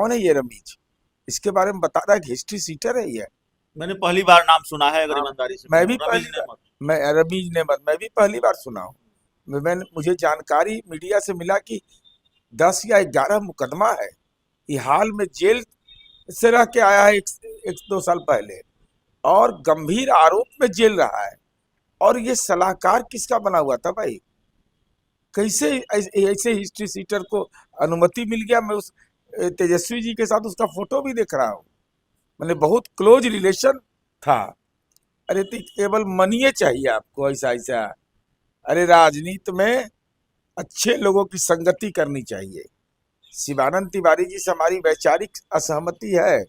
कौन है ये रमीज? इसके बारे में बता रहा है कि हिस्ट्री सीटर है ये। मैंने पहली बार नाम सुना है, अगर हाँ, ईमानदारी से मैं कहूँ, भी रमीज पहली बार नेमत। मैं रमीज नेमत मैं भी पहली बार सुना हूँ। मुझे जानकारी मीडिया से मिला कि 10 या 11 मुकदमा है। ये हाल में जेल से रह के आया है एक दो साल पहले, और गंभीर आरोप में जेल रहा है। और ये सलाहकार किसका बना हुआ था भाई? कैसे ऐसे हिस्ट्री सीटर को अनुमति मिल गया? मैं उस तेजस्वी जी के साथ उसका फोटो भी देख रहा हूँ। मैंने बहुत क्लोज रिलेशन था। अरे तो केवल मनी चाहिए आपको? ऐसा ऐसा? अरे राजनीति में अच्छे लोगों की संगति करनी चाहिए। शिवानंद तिवारी जी से हमारी वैचारिक असहमति है,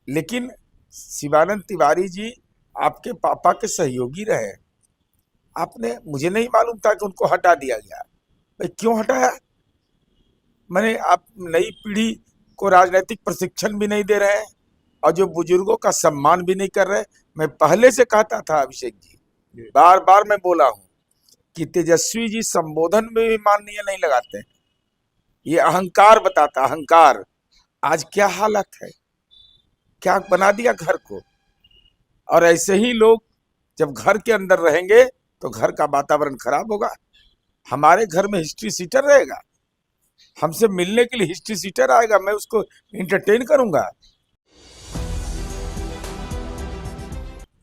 लेकिन शिवानंद तिवारी जी आपके पापा के सहयोगी रहे। आपने, मुझे नहीं मालूम था कि उनको हटा दिया गया। भाई क्यों हटाया? मैंने, आप नई पीढ़ी को राजनीतिक प्रशिक्षण भी नहीं दे रहे हैं, और जो बुजुर्गों का सम्मान भी नहीं कर रहे। मैं पहले से कहता था अभिषेक जी, बार बार मैं बोला हूं कि तेजस्वी जी संबोधन में भी माननीय नहीं लगाते। ये अहंकार बताता, अहंकार। आज क्या हालत है, क्या बना दिया घर को। और ऐसे ही लोग जब घर के अंदर रहेंगे तो घर का वातावरण खराब होगा। हमारे घर में हिस्ट्री सीटर रहेगा, हमसे मिलने के लिए हिस्ट्री सीटर आएगा, मैं उसको इंटरटेन करूंगा?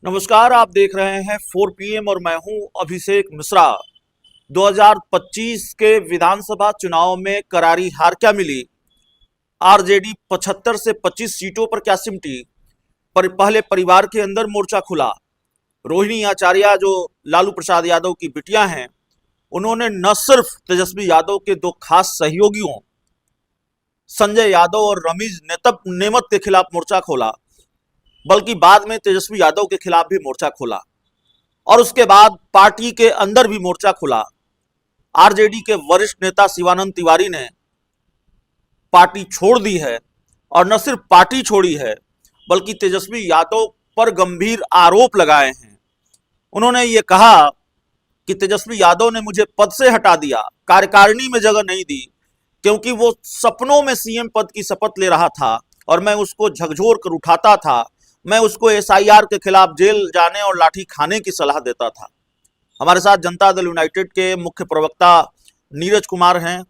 नमस्कार, आप देख रहे हैं 4 PM और मैं हूं अभिषेक मिश्रा। 2025 के विधानसभा चुनाव में करारी हार क्या मिली? आरजेडी 75 से 25 सीटों पर क्या सिमटी? पहले परिवार के अंदर मोर्चा खुला। रोहिणी आचार्य जो लालू प्रसाद यादव की बिटिया हैं, उन्होंने न सिर्फ तेजस्वी यादव के दो खास सहयोगियों संजय यादव और रमीज नेमत के खिलाफ मोर्चा खोला, बल्कि बाद में तेजस्वी यादव के खिलाफ भी मोर्चा खोला। और उसके बाद पार्टी के अंदर भी मोर्चा खुला। आरजेडी के वरिष्ठ नेता शिवानंद तिवारी ने पार्टी छोड़ दी है, और न सिर्फ पार्टी छोड़ी है, बल्कि तेजस्वी यादव पर गंभीर आरोप लगाए हैं। उन्होंने ये कहा कि तेजस्वी यादव ने मुझे पद से हटा दिया, कार्यकारिणी में जगह नहीं दी, क्योंकि वो सपनों में सीएम पद की शपथ ले रहा था और मैं उसको झकझोर कर उठाता था। मैं उसको एसआईआर के खिलाफ जेल जाने और लाठी खाने की सलाह देता था। हमारे साथ जनता दल यूनाइटेड के मुख्य प्रवक्ता नीरज कुमार हैं।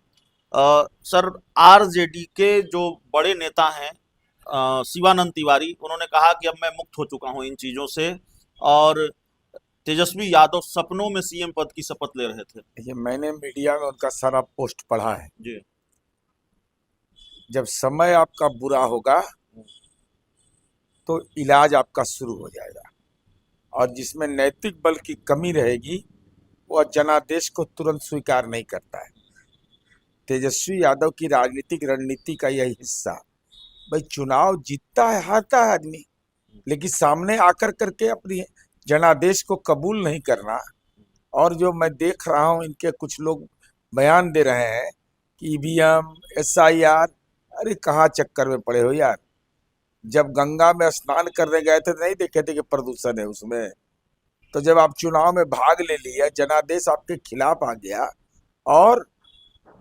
सर, आरजेडी के जो बड़े नेता हैं शिवानंद तिवारी, उन्होंने कहा कि अब मैं मुक्त हो चुका हूं इन चीजों से, और तेजस्वी यादव सपनों में सीएम पद की शपथ ले रहे थे। ये मैंने मीडिया में उनका सारा पोस्ट पढ़ा है। जी। जब समय आपका बुरा होगा तो इलाज आपका शुरू हो जाएगा, और जिसमें नैतिक बल की कमी रहेगी वह जनादेश को तुरंत स्वीकार नहीं करता है। तेजस्वी यादव की राजनीतिक रणनीति का यही हिस्सा। भाई चुनाव जीतता है, हारता है आदमी, लेकिन सामने आकर करके अपनी जनादेश को कबूल नहीं करना। और जो मैं देख रहा हूं, इनके कुछ लोग बयान दे रहे हैं कि ईवीएम, एसआईआर। अरे कहाँ चक्कर में पड़े हो यार? जब गंगा में स्नान करने गए थे तो नहीं देखे थे कि प्रदूषण है उसमें? तो जब आप चुनाव में भाग ले लिया, जनादेश आपके खिलाफ आ गया, और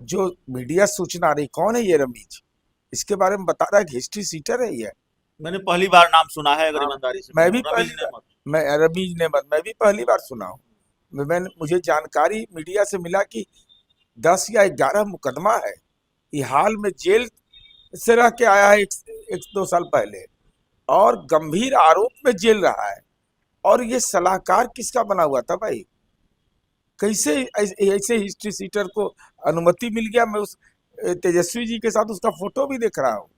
जो मीडिया सूचना आ रही, कौन है ये रमीज? इसके बारे में बता रहा है कि हिस्ट्री सीटर है ये। मैंने पहली बार नाम सुना है, अगर हाँ, ईमानदारी से मैं कहूँ, भी रमीज पहली बार नेमत। मैं रमीज नेमत मैं भी पहली बार सुना हूँ। मुझे जानकारी मीडिया से मिला कि 10 या 11 मुकदमा है। ये हाल में जेल से रह के आया है एक दो साल पहले, और गंभीर आरोप में जेल रहा है। और ये सलाहकार किसका बना हुआ था भाई? कैसे ऐसे हिस्ट्री सीटर को अनुमति मिल गया? मैं उस तेजस्वी जी के साथ उसका फोटो भी देख रहा हूँ।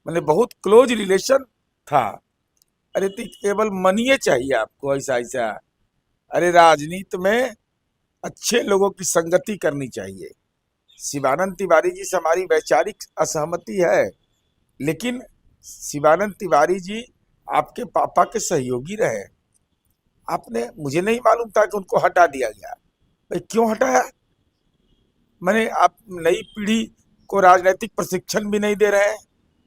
मैंने बहुत क्लोज रिलेशन था। अरे तो केवल मनी चाहिए आपको? ऐसा ऐसा? अरे राजनीति में अच्छे लोगों की संगति करनी चाहिए। शिवानंद तिवारी जी से हमारी वैचारिक असहमति है, लेकिन शिवानंद तिवारी जी आपके पापा के सहयोगी रहे। आपने, मुझे नहीं मालूम था कि उनको हटा दिया गया। भाई क्यों हटाया? मैंने, आप नई पीढ़ी को राजनीतिक प्रशिक्षण भी नहीं दे रहे हैं,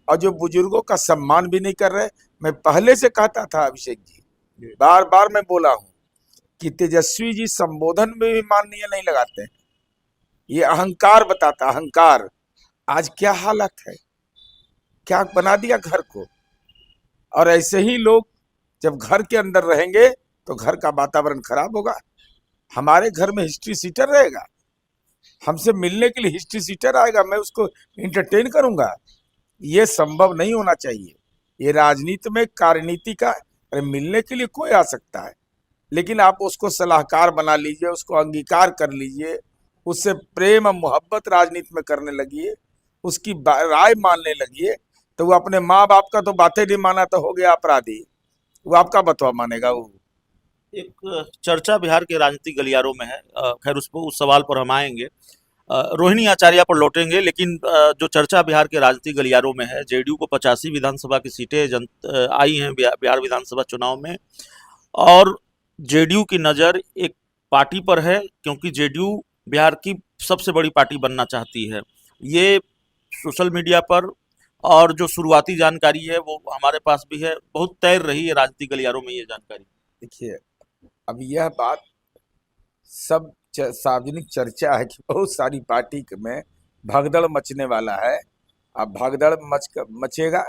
और जो बुजुर्गों का सम्मान भी नहीं कर रहे। मैं पहले से कहता था अभिषेक जी, बार बार मैं बोला हूं कि तेजस्वी जी संबोधन में भी माननीय नहीं लगाते। ये अहंकार बताता, अहंकार। आज क्या हालत है, क्या बना दिया घर को। और ऐसे ही लोग जब घर के अंदर रहेंगे तो घर का वातावरण खराब होगा। हमारे घर में हिस्ट्री सीटर रहेगा, हमसे मिलने के लिए हिस्ट्री सीटर आएगा, मैं उसको इंटरटेन करूंगा, ये संभव नहीं होना चाहिए। ये राजनीति में कार्यनीति का, अरे मिलने के लिए कोई आ सकता है, लेकिन आप उसको सलाहकार बना लीजिए, उसको अंगीकार कर लीजिए, उससे प्रेम और मोहब्बत राजनीति में करने लगिए, उसकी राय मानने लगिए, तो वो अपने माँ बाप का तो बातें नहीं माना तो हो गया अपराधी, वो आपका बतवा मानेगा। वो एक चर्चा बिहार के राजनीतिक गलियारों में है, खैर उस सवाल पर हम आएंगे, रोहिणी आचार्य पर लौटेंगे, लेकिन जो चर्चा बिहार के राजनीतिक गलियारों में है, जेडीयू को 85 विधानसभा की सीटें आई हैं बिहार विधानसभा चुनाव में, और जेडीयू की नज़र एक पार्टी पर है, क्योंकि जेडीयू बिहार की सबसे बड़ी पार्टी बनना चाहती है। ये सोशल मीडिया पर और जो शुरुआती जानकारी है वो हमारे पास भी है, बहुत तैर रही है राजनीतिक गलियारों में ये जानकारी। देखिए, अब यह बात सब सार्वजनिक चर्चा है कि बहुत सारी पार्टी में भगदड़ मचने वाला है। अब भगदड़ मचेगा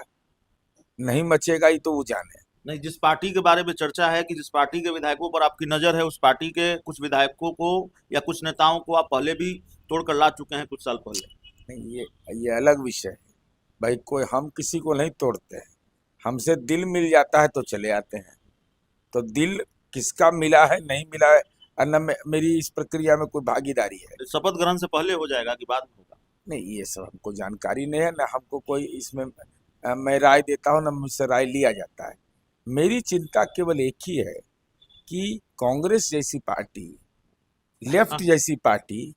नहीं मचेगा ये तो वो जाने। नहीं, जिस पार्टी के बारे में चर्चा है कि जिस पार्टी के विधायकों पर आपकी नज़र है, उस पार्टी के कुछ विधायकों को या कुछ नेताओं को आप पहले भी तोड़कर ला चुके हैं कुछ साल पहले। नहीं, ये अलग विषय है भाई, कोई हम किसी को नहीं तोड़ते हैं, हमसे दिल मिल जाता है तो चले आते हैं। तो दिल किसका मिला है नहीं मिला है, न मेरी इस प्रक्रिया में कोई भागीदारी है। शपथ ग्रहण से पहले हो जाएगा कि बाद में होगा? नहीं, ये सब हमको जानकारी नहीं है, ना हमको कोई इसमें मैं राय देता हूँ, ना मुझसे राय लिया जाता है। मेरी चिंता केवल एक ही है कि कांग्रेस जैसी पार्टी, लेफ्ट जैसी पार्टी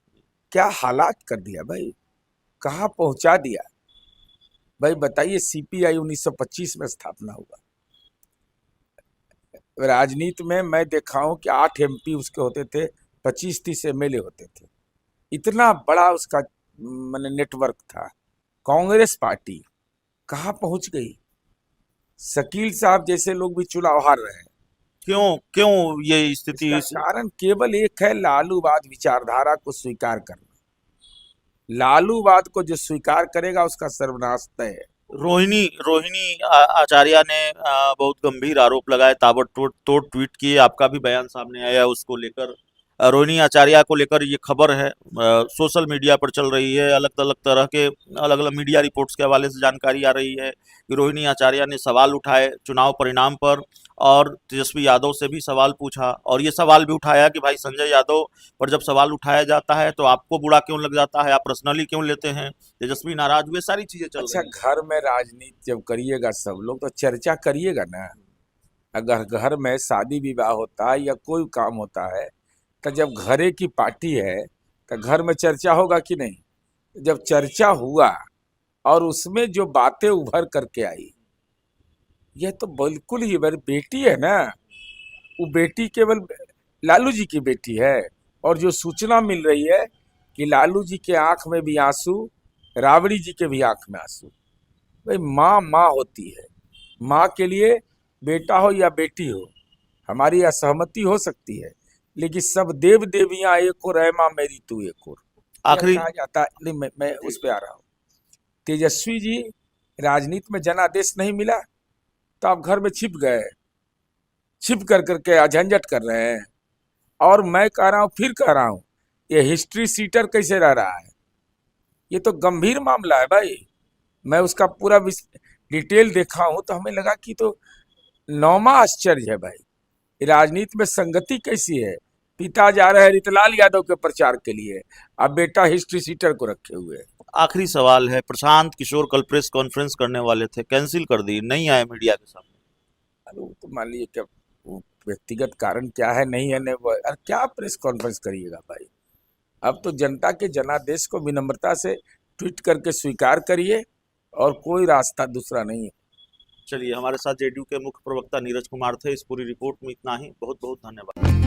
क्या हालात कर दिया भाई, कहाँ पहुंचा दिया भाई। बताइए, सीपीआई 1925 में स्थापना हुआ, राजनीति में मैं देखा हूं कि 8 एमपी उसके होते थे, 25-30 एमएलए होते थे, इतना बड़ा उसका मैंने नेटवर्क था। कांग्रेस पार्टी कहाँ पहुंच गई। शकील साहब जैसे लोग भी चुनाव हार रहे हैं। क्यों ये स्थिति? इसका कारण केवल एक है, लालूवाद विचारधारा को स्वीकार करना। लालूवाद को जो स्वीकार करेगा उसका सर्वनाश तय है। रोहिणी आचार्य ने बहुत गंभीर आरोप लगाए, ताबड़तोड़ ट्वीट किए, आपका भी बयान सामने आया उसको लेकर। रोहिणी आचार्य को लेकर ये खबर है, सोशल मीडिया पर चल रही है, अलग अलग मीडिया रिपोर्ट्स के हवाले से जानकारी आ रही है कि रोहिणी आचार्य ने सवाल उठाए चुनाव परिणाम पर, और तेजस्वी यादव से भी सवाल पूछा, और ये सवाल भी उठाया कि भाई संजय यादव पर जब सवाल उठाया जाता है तो आपको बुरा क्यों लग जाता है, आप पर्सनली क्यों लेते हैं, तेजस्वी नाराज हुए, सारी चीजें चल रही हैं। घर में राजनीति जब करिएगा सब लोग तो चर्चा करिएगा ना। अगर घर में शादी विवाह होता है या कोई काम होता है तो जब घरे की पार्टी है तो घर में चर्चा होगा कि नहीं। जब चर्चा हुआ और उसमें जो बातें उभर करके आई, यह तो बिल्कुल ही मेरी बेटी है ना, वो बेटी केवल लालू जी की बेटी है, और जो सूचना मिल रही है कि लालू जी के आंख में भी आंसू, राबड़ी जी के भी आंख में आंसू। भाई माँ होती है, माँ के लिए बेटा हो या बेटी हो, हमारी असहमति हो सकती है, लेकिन सब देव देवियां एक और है, माँ मेरी तू एक और। आखिरी कहा जाता है। नहीं, मैं उस पे आ रहा हूँ। तेजस्वी जी राजनीति में जनादेश नहीं मिला तो आप घर में छिप गए, छिप करके झंझट कर रहे हैं। और मैं कह रहा हूँ, फिर कह रहा हूँ, ये हिस्ट्री सीटर कैसे रह रहा है, ये तो गंभीर मामला है भाई। मैं उसका पूरा डिटेल देखा हूं तो हमें लगा कि तो नौमा आश्चर्य है भाई, राजनीति में संगति कैसी है। पिता जा रहे हैं रितलाल यादव के प्रचार के लिए, अब बेटा हिस्ट्री सीटर को रखे हुए है। आखिरी सवाल है, प्रशांत किशोर कल प्रेस कॉन्फ्रेंस करने वाले थे, कैंसिल कर दी, नहीं आए मीडिया के सामने। अरे वो तो मान लीजिए क्या व्यक्तिगत कारण क्या है, नहीं है, अरे क्या प्रेस कॉन्फ्रेंस करिएगा भाई। अब तो जनता के जनादेश को विनम्रता से ट्वीट करके स्वीकार करिए, और कोई रास्ता दूसरा नहीं है। चलिए, हमारे साथ जेडीयू के मुख्य प्रवक्ता नीरज कुमार थे। इस पूरी रिपोर्ट में इतना ही, बहुत बहुत धन्यवाद।